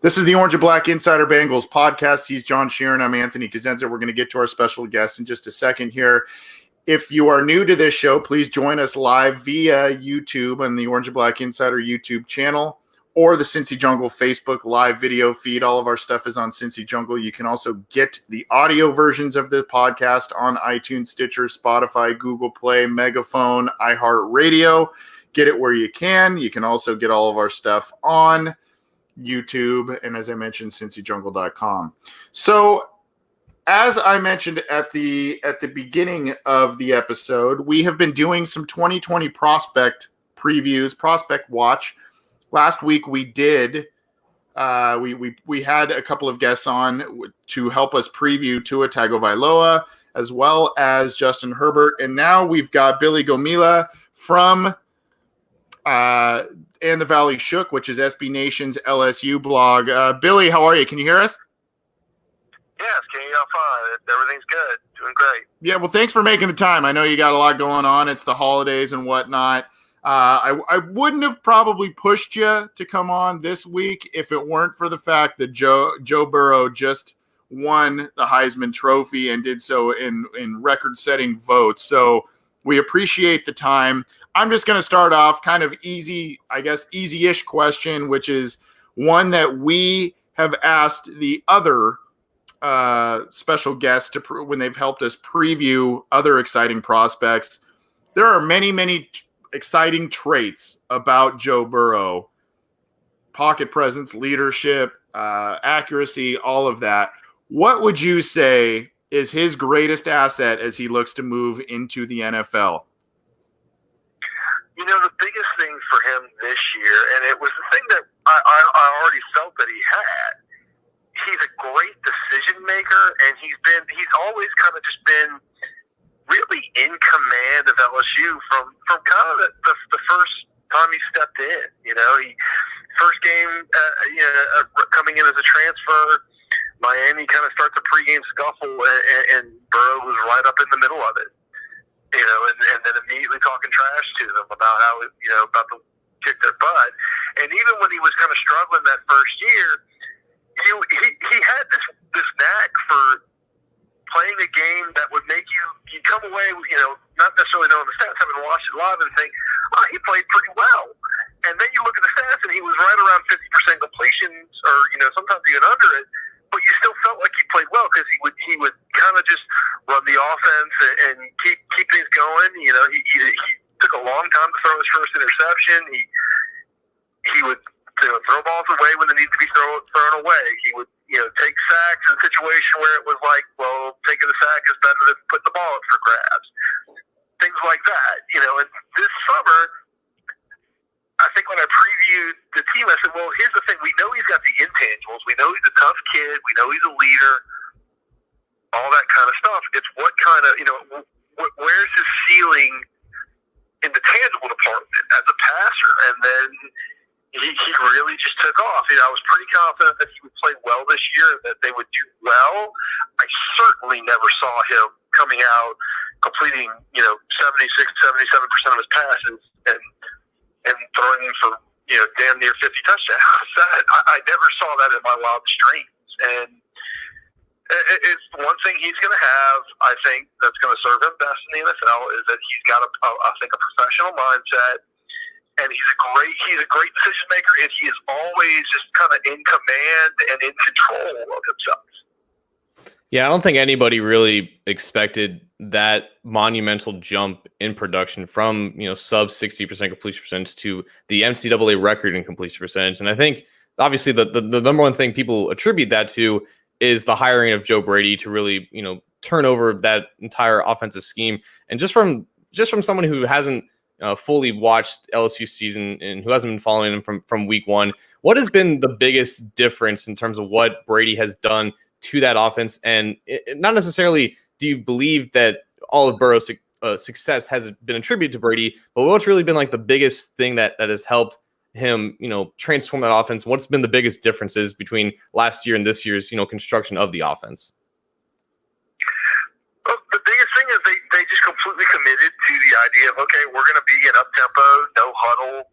This is the Orange and Black Insider Bengals podcast. He's John Sheeran. I'm Anthony Cosenza. We're going to get to our special guest in just a second here. If you are new to this show, please join us live via YouTube on the Orange and Black Insider YouTube channel or the Cincy Jungle Facebook live video feed. All of our stuff is on Cincy Jungle. You can also get the audio versions of the podcast on iTunes, Stitcher, Spotify, Google Play, Megaphone, iHeartRadio. Get it where you can. You can also get all of our stuff on YouTube, and as I mentioned, cincyjungle.com. So, as I mentioned at the beginning of the episode, we have been doing some 2020 prospect previews, prospect watch. Last week we did. We had a couple of guests on to help us preview Tua Tagovailoa as well as Justin Herbert, and now we've got Billy Gomila from and the Valley Shook, which is SB Nation's LSU blog. Billy, how are you? Can you hear us? Yes, Kenny, I'm fine. Everything's good. Doing great. Yeah, well, thanks for making the time. I know you got a lot going on. It's the holidays and whatnot. I wouldn't have probably pushed you to come on this week if it weren't for the fact that Joe Burrow just won the Heisman Trophy and did so in record-setting votes. So we appreciate the time. I'm just going to start off kind of easy, I guess, easy-ish question, which is one that we have asked the other special guests to when they've helped us preview other exciting prospects. There are many, many exciting traits about Joe Burrow: pocket presence, leadership, accuracy, all of that. What would you say is his greatest asset as he looks to move into the NFL? You know, the biggest thing for him this year, and it was the thing that I already felt that he had, he's a great decision maker, and he's always kind of just been really in command of LSU from kind of the first time he stepped in. You know, first game, coming in as a transfer, Miami kind of starts a pregame scuffle, and Burrow was right up in the middle of it. You know, and then immediately talking trash to them about how, about to kick their butt. And even when he was kind of struggling that first year, he had this knack for playing a game that would make you come away, not necessarily knowing the stats, having watched it live and think, oh, he played pretty well. And then you look at the stats, and he was right around 50% completions, or, sometimes even under it, but you still felt like he played well because he would kind of just run the offense and keep things going. You know, he took a long time to throw his first interception. He would throw balls away when they needed to be thrown away. He would take sacks in a situation where it was like, well, taking the sack is better than putting the ball up for grabs. Things like that. And this summer, I think when I previewed the team, I said, well, here's the thing. We know he's got the intangibles. We know he's a tough kid. We know he's a leader, all that kind of stuff. It's what kind of, where's his ceiling in the tangible department as a passer? And then he really just took off. I was pretty confident that he would play well this year, that they would do well. I certainly never saw him coming out completing, 76, 77% of his passes and throwing for, damn near 50 touchdowns. I never saw that in my wildest dreams. And it's one thing he's going to have, I think, that's going to serve him best in the NFL is that he's got, a professional mindset, and he's a great decision maker, and he is always just kind of in command and in control of himself. Yeah, I don't think anybody really expected that monumental jump in production from, sub 60% completion percentage to the NCAA record in completion percentage. And I think obviously the number one thing people attribute that to is the hiring of Joe Brady to really, turn over that entire offensive scheme. And just from someone who hasn't fully watched LSU season and who hasn't been following them from week one, what has been the biggest difference in terms of what Brady has done to that offense? And not necessarily do you believe that all of Burrow's success has been attributed to Brady, but what's really been like the biggest thing that has helped him, transform that offense? What's been the biggest differences between last year and this year's, construction of the offense? Well, the biggest thing is they just completely committed to the idea of, okay, we're going to be an up-tempo, no-huddle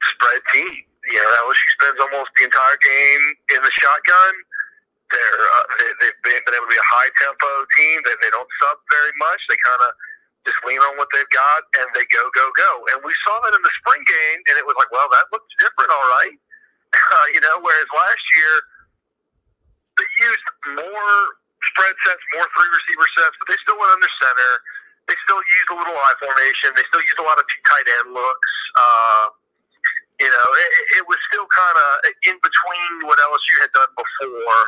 spread team. LSU spends almost the entire game in the shotgun. They've been able to be a high tempo team. They don't sub very much. They kind of just lean on what they've got and they go. And we saw that in the spring game, and it was like, well, that looks different, all right. Whereas last year they used more spread sets, more three receiver sets, but they still went under center. They still used a little I formation. They still used a lot of two tight end looks. It was still kind of in between what LSU had done before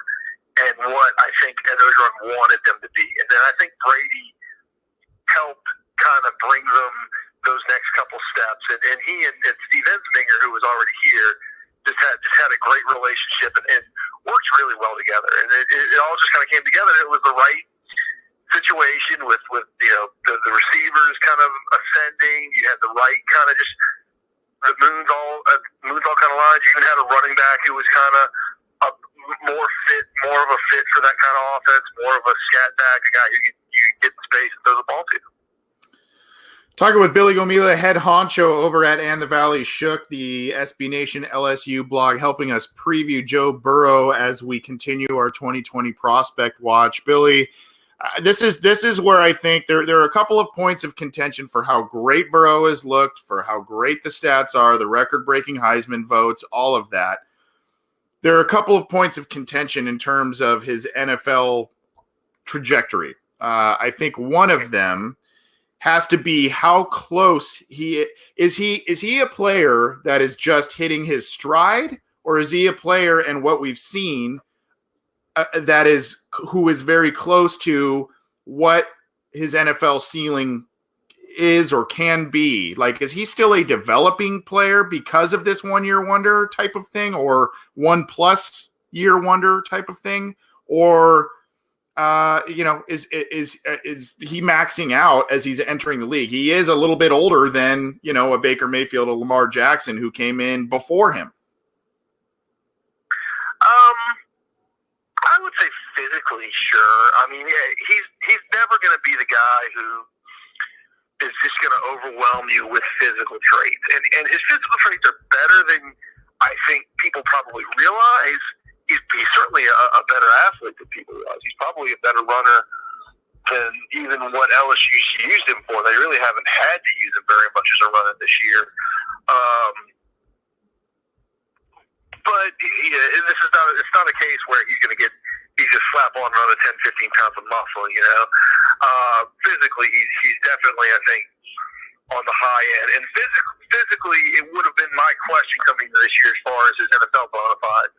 and what I think Ed Orgeron wanted them to be. And then I think Brady helped kind of bring them those next couple steps. And he and Steve Ensminger, who was already here, just had a great relationship and worked really well together. And it all just kind of came together. It was the right situation with the receivers kind of ascending. You had the right kind of just the moons all kind of lines. You even had a running back who was kind of more of a fit for that kind of offense, more of a scat back, a guy who you get in space and throw the ball to. Talking with Billy Gomila, head honcho over at And the Valley Shook, the SB Nation LSU blog, helping us preview Joe Burrow as we continue our 2020 prospect watch. Billy, this is where I think there are a couple of points of contention for how great Burrow has looked, for how great the stats are, the record-breaking Heisman votes, all of that. There are a couple of points of contention in terms of his NFL trajectory. I think one of them has to be how close he is. He a player that is just hitting his stride, or is he a player, and what we've seen, who is very close to what his NFL ceiling is or can be? Like, is he still a developing player because of this 1 year wonder type of thing, or 1+ year wonder type of thing? Or, is he maxing out as he's entering the league? He is a little bit older than, a Baker Mayfield or Lamar Jackson who came in before him. I would say physically, sure. I mean, yeah, he's never going to be the guy who is just going to overwhelm you with physical traits. And his physical traits are better than I think people probably realize. He's certainly a better athlete than people realize. He's probably a better runner than even what LSU's used him for. They really haven't had to use him very much as a runner this year. But it's not a case where he's just slap on another 10, 15 pounds of muscle, Physically, he's definitely, I think, on the high end. And physically, it would have been my question coming into this year as far as his NFL bona fides.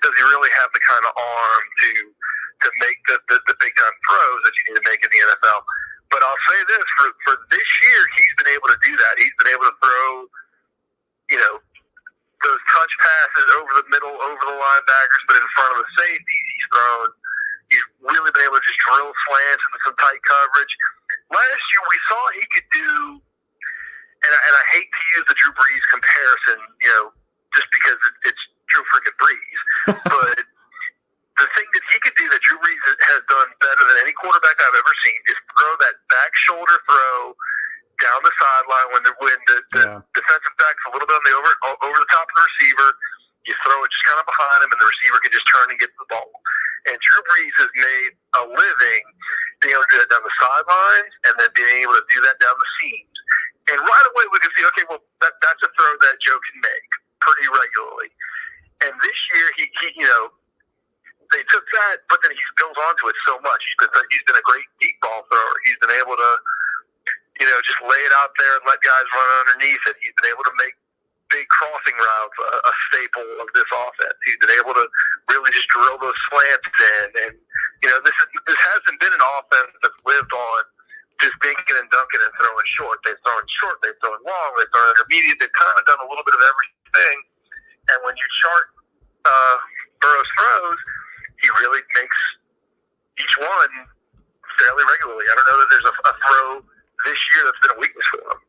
Does he really have the kind of arm to make the big time throws that you need to make in the NFL? But I'll say this, for this year, he's been able to do that. He's been able to throw, those touch passes over the middle, over the linebackers, but in front of the safeties. He's really been able to just drill slants into some tight coverage. Last year we saw he could do, and I hate to use the Drew Brees comparison, just because it's Drew freaking Brees, but the thing that he could do that Drew Brees has done better than any quarterback I've ever seen is throw that back shoulder throw down the sideline when the defensive back's a little bit on the over the top of the receiver. You throw it just kind of behind him, and the receiver can just turn and get to the ball. And Drew Brees has made a living being able to do that down the sidelines and then being able to do that down the seams. And right away we can see, okay, well, that's a throw that Joe can make pretty regularly. And this year, he they took that, but then he goes on to it so much. He's been a great deep ball thrower. He's been able to, just lay it out there and let guys run underneath it. He's been able to make big crossing routes a staple of this offense. He's been able to really just drill those slants in. And, this hasn't been an offense that's lived on just dinking and dunking and throwing short. They've thrown short, they've thrown long, they've thrown intermediate. They've kind of done a little bit of everything. And when you chart Burrow's throws, he really makes each one fairly regularly. I don't know that there's a throw this year that's been a weakness for him.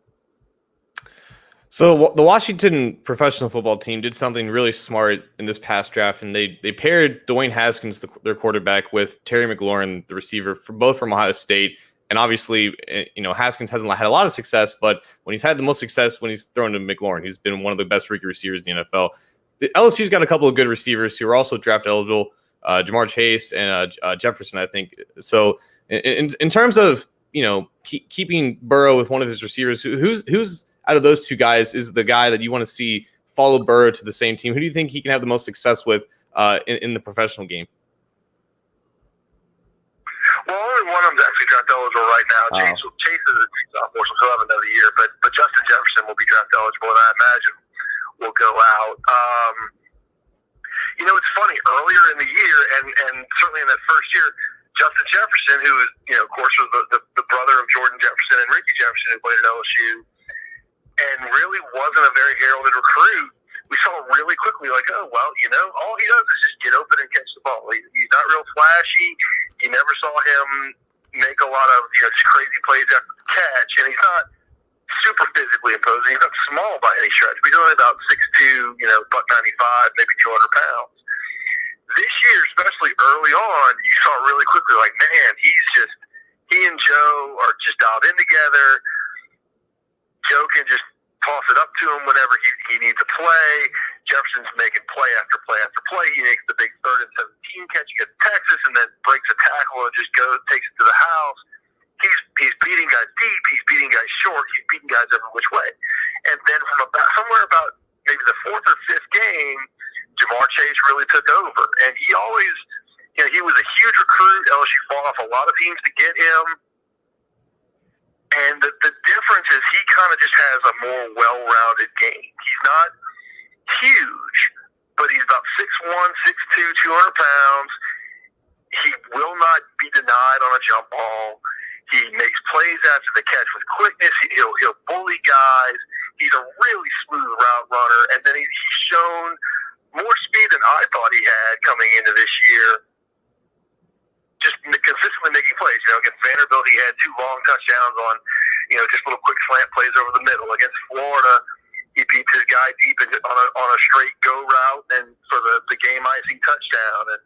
So the Washington professional football team did something really smart in this past draft, and they paired Dwayne Haskins, their quarterback, with Terry McLaurin, the receiver, both from Ohio State. And obviously, Haskins hasn't had a lot of success, but when he's had the most success, when he's thrown to McLaurin, he's been one of the best rookie receivers in the NFL. The LSU's got a couple of good receivers who are also draft eligible, Jamar Chase and Jefferson, I think. So in terms of, keeping Burrow with one of his receivers, who's out of those two guys is the guy that you want to see follow Burrow to the same team? Who do you think he can have the most success with in the professional game? Well, only one of them's actually draft eligible right now. Chase is a sophomore, so he'll have another year. But Justin Jefferson will be draft eligible, and I imagine will go out. It's funny. Earlier in the year, and certainly in that first year, Justin Jefferson, who is, of course, was the brother of Jordan Jefferson and Ricky Jefferson, who played at LSU, and really wasn't a very heralded recruit. We saw really quickly, like, all he does is just get open and catch the ball. He's not real flashy. You never saw him make a lot of just crazy plays after the catch, and he's not super physically imposing. He's not small by any stretch, but he's only about 6'2", buck 95, maybe 200 pounds. This year, especially early on, you saw really quickly, like, man, he and Joe are just dialed in together. Joe can just toss it up to him whenever he needs to play. Jefferson's making play after play after play. He makes the big 3rd and 17 catch against Texas and then breaks a tackle and just takes it to the house. He's beating guys deep. He's beating guys short. He's beating guys every which way. And then from somewhere about maybe the 4th or 5th game, Jamar Chase really took over. And he always, he was a huge recruit. LSU fought off a lot of teams to get him. And the difference is he kind of just has a more well-rounded game. He's not huge, but he's about 6'1", 6'2", 200 pounds. He will not be denied on a jump ball. He makes plays after the catch with quickness. He'll bully guys. He's a really smooth route runner. And then he's shown more speed than I thought he had coming into this year. Just consistently making plays. Against Vanderbilt, he had 2 long touchdowns on, just little quick slant plays over the middle. Against Florida, he beats his guy deep on a straight go route and for the game-icing touchdown. And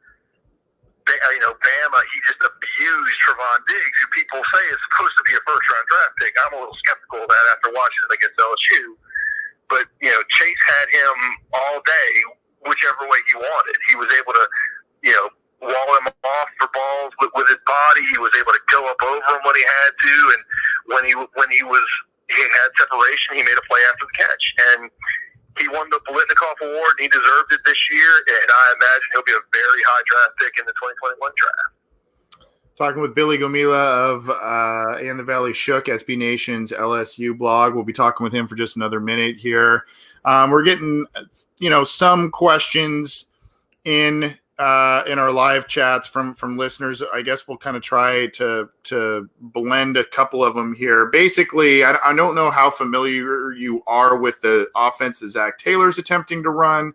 Bama, he just abused Trevon Diggs, who people say is supposed to be a first-round draft pick. I'm a little skeptical of that after watching him against LSU. But, Chase had him all day, whichever way he wanted. He was able to, wall him off for balls with his body. He was able to go up over him when he had to. And when he had separation, he made a play after the catch. And he won the Bolitnikoff Award, and he deserved it this year, and I imagine he'll be a very high draft pick in the 2021 draft. Talking with Billy Gomila of And the Valley Shook, SB Nation's LSU blog. We'll be talking with him for just another minute here. We're getting, some questions in our live chats from listeners. I guess we'll kind of try to blend a couple of them here. Basically, I don't know how familiar you are with the offense that Zach Taylor's attempting to run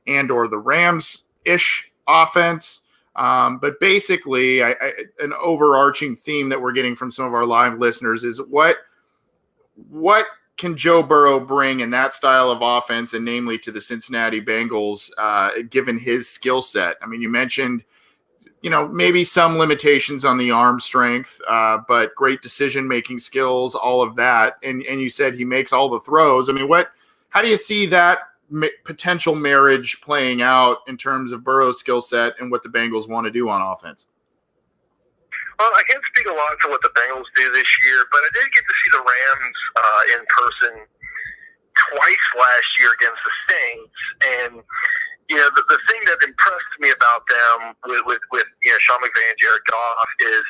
and or the Rams-ish offense. But basically, an overarching theme that we're getting from some of our live listeners is what can Joe Burrow bring in that style of offense, and namely to the Cincinnati Bengals, given his skill set? I mean, you mentioned, maybe some limitations on the arm strength, but great decision-making skills, all of that. And you said he makes all the throws. I mean, how do you see that potential marriage playing out in terms of Burrow's skill set and what the Bengals want to do on offense? Well, I can't speak a lot to what the Bengals do this year, but I did get to see the Rams in person twice last year against the Saints. And, the thing that impressed me about them with Sean McVay and Jared Goff is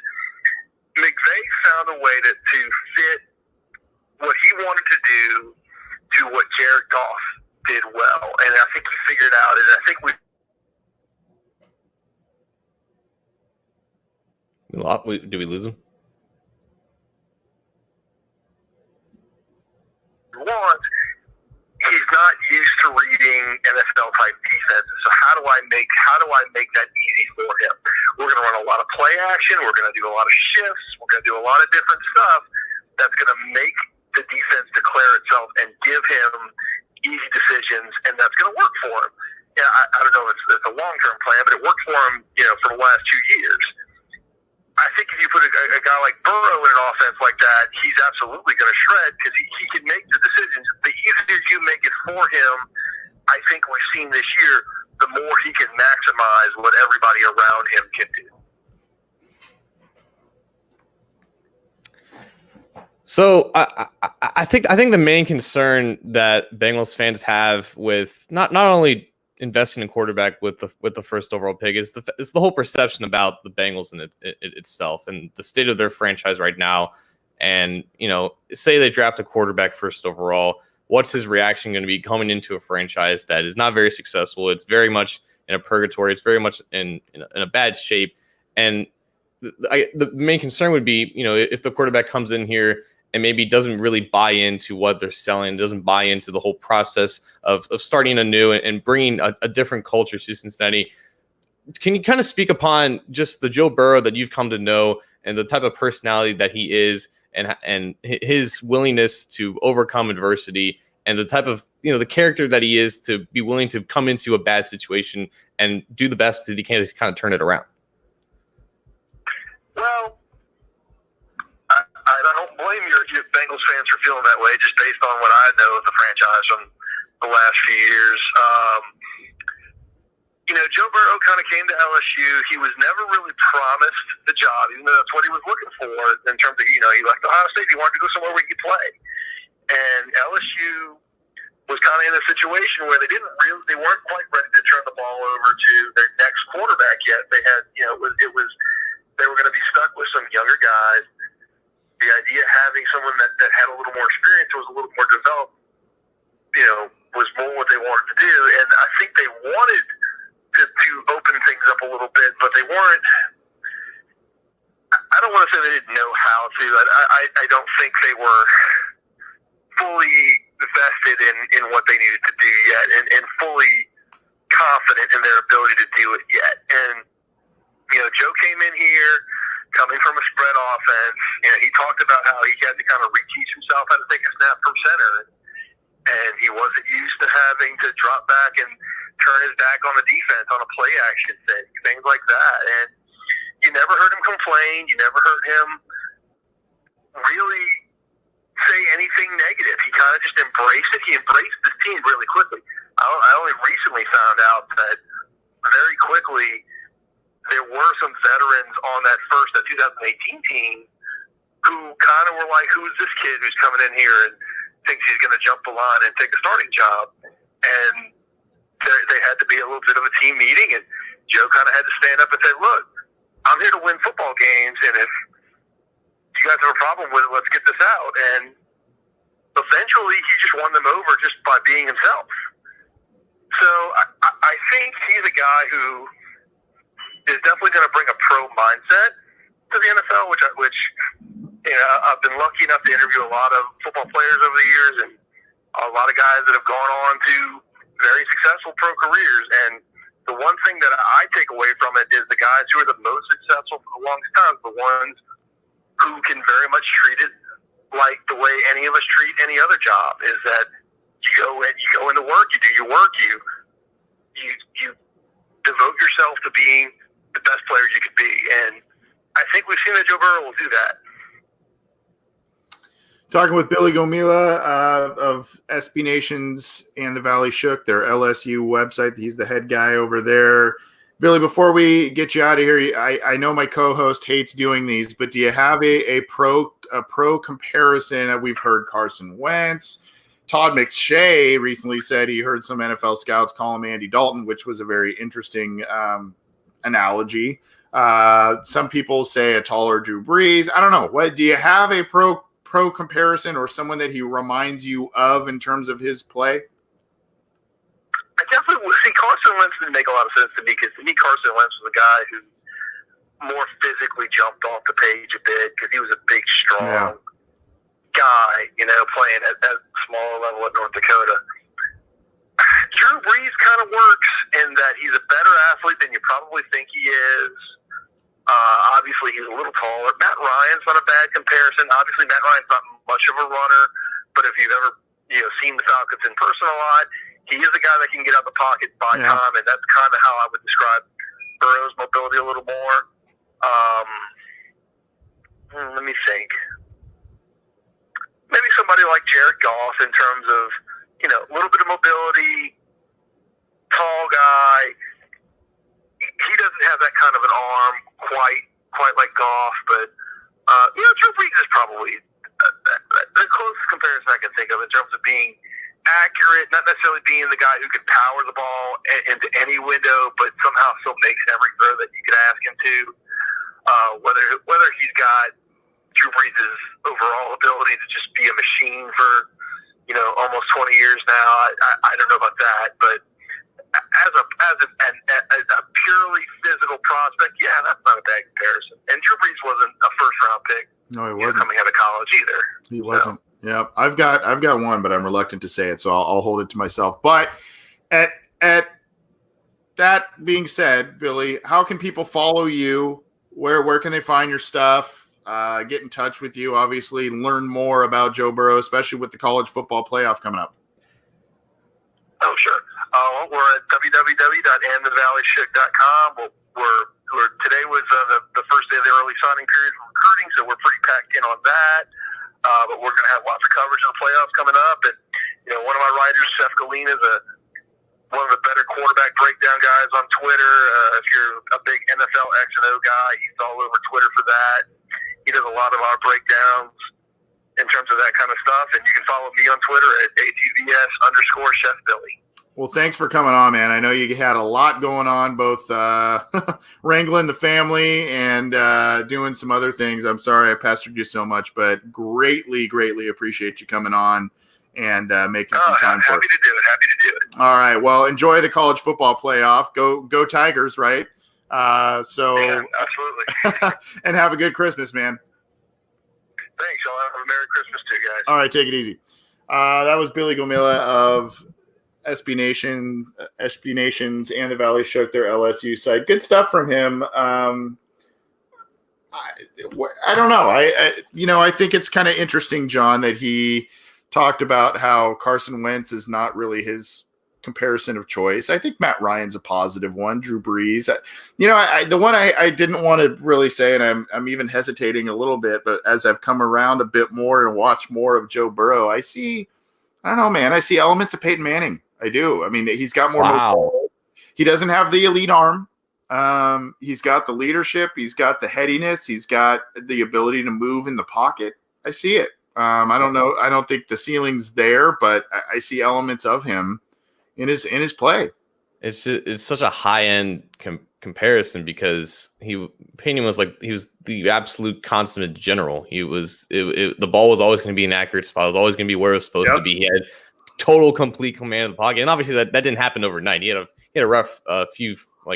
McVay found a way to fit what he wanted to do to what Jared Goff did well. And I think he figured out, and I think Did we lose him? He's not used to reading NFL type defenses. So how do I make that easy for him? We're going to run a lot of play action. We're going to do a lot of shifts. We're going to do a lot of different stuff that's going to make the defense declare itself and give him easy decisions, and that's going to work for him. Yeah, I don't know if it's a long-term plan, but it worked for him, for the last 2 years. I think if you put a a guy like Burrow in an offense like that, he's absolutely going to shred because he can make the decisions. The easier you make it for him, I think we've seen this year, the more he can maximize what everybody around him can do. So I think the main concern that Bengals fans have with not only investing in quarterback with the first overall pick is the whole perception about the Bengals and it itself and the state of their franchise right now. And say they draft a quarterback first overall, what's his reaction going to be coming into a franchise that is not very successful? It's very much in a purgatory. It's very much in a bad shape. And the main concern would be, if the quarterback comes in here and maybe doesn't really buy into what they're selling, doesn't buy into the whole process of starting anew and bringing a different culture to Cincinnati. Can you kind of speak upon just the Joe Burrow that you've come to know and the type of personality that he is and his willingness to overcome adversity and the type of, the character that he is to be willing to come into a bad situation and do the best that he can to kind of turn it around? Well, I don't blame your Bengals fans for feeling that way, just based on what I know of the franchise from the last few years. Joe Burrow kind of came to LSU. He was never really promised the job, even though that's what he was looking for in terms of, he liked Ohio State. He wanted to go somewhere where he could play. And LSU was kind of in a situation where they weren't quite ready to turn the ball over to their next quarterback yet. They had, they were going to be stuck with some younger guys. The idea of having someone that had a little more experience, was a little more developed, was more what they wanted to do. And I think they wanted to open things up a little bit, but they weren't. I don't want to say they didn't know how to. I don't think they were fully vested in what they needed to do yet and fully confident in their ability to do it yet. And, Joe came in here coming from a spread offense. He talked about how he had to kind of reteach himself how to take a snap from center. And he wasn't used to having to drop back and turn his back on the defense on a play action thing, things like that. And you never heard him complain. You never heard him really say anything negative. He kind of just embraced it. He embraced this team really quickly. I only recently found out that very quickly there were some veterans on that 2018 team who kind of were like, who's this kid who's coming in here and thinks he's going to jump the line and take a starting job? And they had to be a little bit of a team meeting, and Joe kind of had to stand up and say, look, I'm here to win football games, and if you guys have a problem with it, let's get this out. And eventually he just won them over just by being himself. So I think he's a guy who is definitely going to bring a pro mindset to the NFL, which I've been lucky enough to interview a lot of football players over the years and a lot of guys that have gone on to very successful pro careers. And the one thing that I take away from it is the guys who are the most successful for the longest time, the ones who can very much treat it like the way any of us treat any other job, is that you go into work, you do your work, you devote yourself to being the best player you could be. And I think we've seen that Joe Burrow will do that. Talking with Billy Gomila of SB Nations and the Valley Shook, their LSU website. He's the head guy over there. Billy, before we get you out of here, I know my co-host hates doing these, but do you have a pro comparison? We've heard Carson Wentz. Todd McShay recently said he heard some NFL scouts call him Andy Dalton, which was a very interesting analogy. Some people say a taller Drew Brees. I don't know. What do you have a pro comparison or someone that he reminds you of in terms of his play? I definitely see Carson Wentz didn't make a lot of sense to me, because to me Carson Wentz was a guy who more physically jumped off the page a bit because he was a big, strong guy, playing at that smaller level at North Dakota. Drew Brees kind of works in that he's a better athlete than you probably think he is. Obviously, he's a little taller. Matt Ryan's not a bad comparison. Obviously, Matt Ryan's not much of a runner, but if you've ever seen the Falcons in person a lot, he is a guy that can get out the pocket, buy time, and that's kind of how I would describe Burrow's mobility a little more. Let me think. Maybe somebody like Jared Goff in terms of, a little bit of mobility, tall guy. He doesn't have that kind of an arm quite like Goff, but Drew Brees is probably the closest comparison I can think of in terms of being accurate, not necessarily being the guy who can power the ball into any window, but somehow still makes every throw that you could ask him to. Whether he's got Drew Brees' overall ability to just be a machine for almost 20 years now, I don't know about that, but as a purely physical prospect, yeah, that's not a bad comparison. And Drew Brees wasn't a first round pick. No, he wasn't coming out of college either. He wasn't. Yeah, I've got one, but I'm reluctant to say it, so I'll hold it to myself. But at that being said, Billy, how can people follow you? Where can they find your stuff? Get in touch with you, obviously, learn more about Joe Burrow, especially with the college football playoff coming up. Oh, sure. We're at www.andthevalleyship.com. Today was the first day of the early signing period for recruiting, so we're pretty packed in on that. But we're going to have lots of coverage of the playoffs coming up. And, one of my writers, Seth Galina, is one of the better quarterback breakdown guys on Twitter. If you're a big NFL X&O guy, he's all over Twitter for that. He does a lot of our breakdowns in terms of that kind of stuff. And you can follow me on Twitter at ATVS_Chef Billy. Well, thanks for coming on, man. I know you had a lot going on, both wrangling the family and doing some other things. I'm sorry I pestered you so much, but greatly appreciate you coming on and making some time for us. Happy to do it. All right. Well, enjoy the college football playoff. Go Tigers, right? Yeah, absolutely. And have a good Christmas, man. Thanks. Y'all have a Merry Christmas too, guys. All right, take it easy. That was Billy Gomila of SB Nations and the Valley Shook, their LSU site. Good stuff from him. I don't know. I think it's kind of interesting, John, that he talked about how Carson Wentz is not really his comparison of choice. I think Matt Ryan's a positive one. Drew Brees. The one I didn't want to really say, and I'm even hesitating a little bit, but as I've come around a bit more and watched more of Joe Burrow, I see elements of Peyton Manning. I do. I mean, he's got more. Wow. He doesn't have the elite arm. He's got the leadership. He's got the headiness. He's got the ability to move in the pocket. I see it. I don't know. I don't think the ceiling's there, but I see elements of him in his play. It's such a high end comparison because Peyton was the absolute consummate general. The ball was always going to be an accurate spot. It was always going to be where it was supposed to be. He had total complete command of the pocket, and obviously that didn't happen overnight. He had a rough few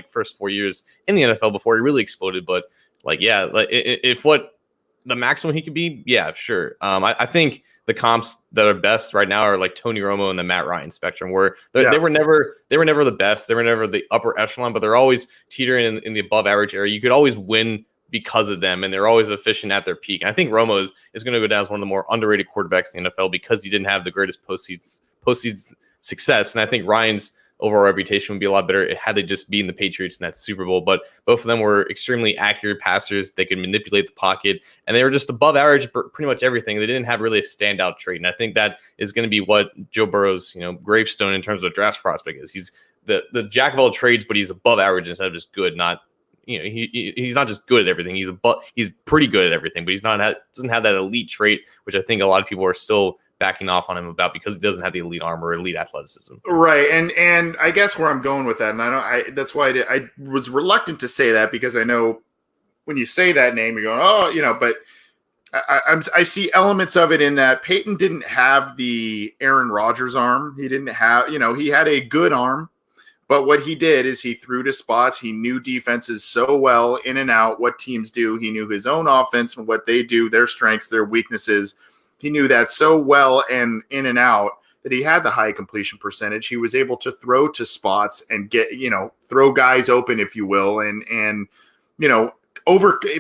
first 4 years in the NFL before he really exploded. But if what the maximum he could be, yeah, sure. I think the comps that are best right now are like Tony Romo and the Matt Ryan spectrum, where they were never the best. They were never the upper echelon, but they're always teetering in the above average area. You could always win because of them, and they're always efficient at their peak. And I think Romo is going to go down as one of the more underrated quarterbacks in the NFL because he didn't have the greatest postseason success. And I think Ryan's overall reputation would be a lot better had they just been the Patriots in that Super Bowl. But both of them were extremely accurate passers. They could manipulate the pocket, and they were just above average pretty much everything. They didn't have really a standout trait. And I think that is going to be what Joe Burrow's gravestone in terms of a draft prospect is. He's the jack of all trades, but he's above average instead of just good. Not he's not just good at everything. He's pretty good at everything, but doesn't have that elite trait, which I think a lot of people are still backing off on him about because he doesn't have the elite arm or elite athleticism. Right. And I guess where I'm going with that, and that's why I was reluctant to say that, because I know when you say that name, you're going, but I see elements of it in that Peyton didn't have the Aaron Rodgers arm. He didn't have, he had a good arm, but what he did is he threw to spots. He knew defenses so well in and out, what teams do. He knew his own offense and what they do, their strengths, their weaknesses. He knew that so well and in and out that he had the high completion percentage. He was able to throw to spots and get, throw guys open, if you will, and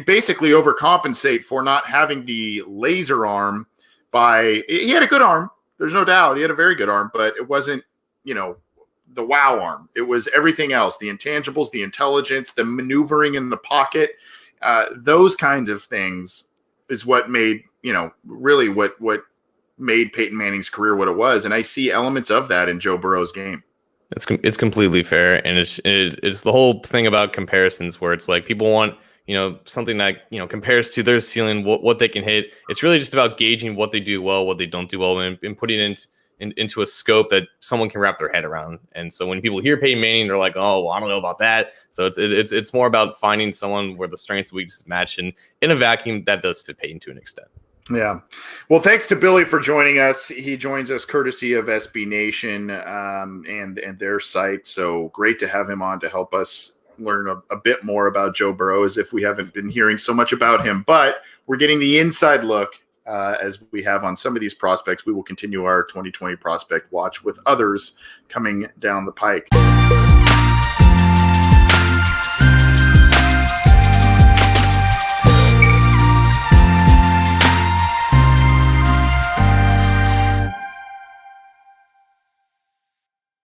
basically overcompensate for not having the laser arm. He had a good arm. There's no doubt. He had a very good arm, but it wasn't, the wow arm. It was everything else, the intangibles, the intelligence, the maneuvering in the pocket, those kinds of things. is what made, really what made Peyton Manning's career what it was. And I see elements of that in Joe Burrow's game. It's completely fair, and it's the whole thing about comparisons where it's like people want something that compares to their ceiling, what they can hit. It's really just about gauging what they do well, what they don't do well, and putting it into a scope that someone can wrap their head around. And so when people hear Peyton Manning, they're like, oh, well, I don't know about that. So it's more about finding someone where the strengths and weaknesses match, and in a vacuum that does fit Peyton to an extent. Yeah. Well, thanks to Billy for joining us. He joins us courtesy of SB Nation and their site. So great to have him on to help us learn a bit more about Joe Burrow, as if we haven't been hearing so much about him. But we're getting the inside look as we have on some of these prospects. We will continue our 2020 prospect watch with others coming down the pike.